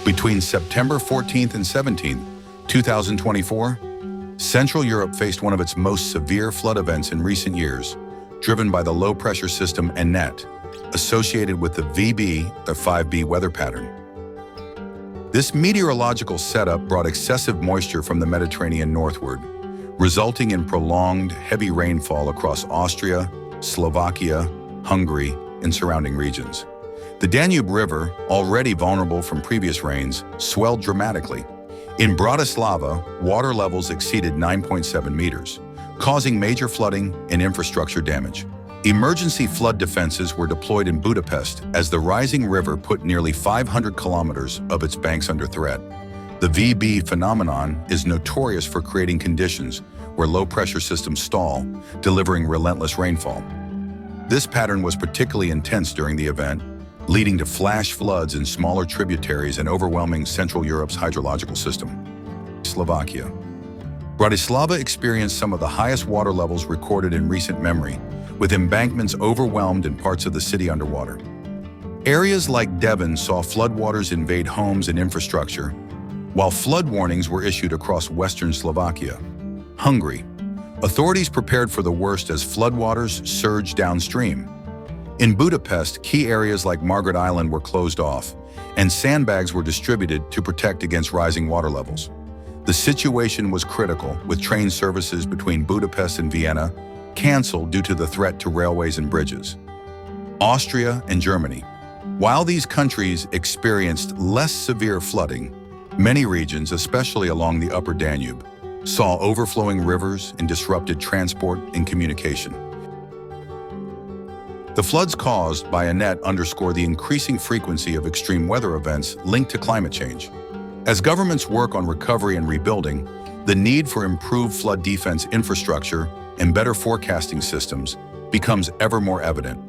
Between September 14th and 17th, 2024, Central Europe faced one of its most severe flood events in recent years, driven by the low-pressure system ANETT, associated with the VB or 5B weather pattern. This meteorological setup brought excessive moisture from the Mediterranean northward, resulting in prolonged, heavy rainfall across Austria, Slovakia, Hungary, and surrounding regions. The Danube River, already vulnerable from previous rains, swelled dramatically. In Bratislava, water levels exceeded 9.7 meters, causing major flooding and infrastructure damage. Emergency flood defenses were deployed in Budapest as the rising river put nearly 500 kilometers of its banks under threat. The VB phenomenon is notorious for creating conditions where low-pressure systems stall, delivering relentless rainfall. This pattern was particularly intense during the event, leading to flash floods in smaller tributaries and overwhelming Central Europe's hydrological system. Slovakia. Bratislava experienced some of the highest water levels recorded in recent memory, with embankments overwhelmed and parts of the city underwater. Areas like Devon saw floodwaters invade homes and infrastructure, while flood warnings were issued across western Slovakia. Hungary. Authorities prepared for the worst as floodwaters surged downstream. In Budapest, key areas like Margaret Island were closed off, and sandbags were distributed to protect against rising water levels. The situation was critical, with train services between Budapest and Vienna canceled due to the threat to railways and bridges. Austria and Germany. While these countries experienced less severe flooding, many regions, especially along the upper Danube, saw overflowing rivers and disrupted transport and communication. The floods caused by ANETT underscore the increasing frequency of extreme weather events linked to climate change. As governments work on recovery and rebuilding, the need for improved flood defense infrastructure and better forecasting systems becomes ever more evident.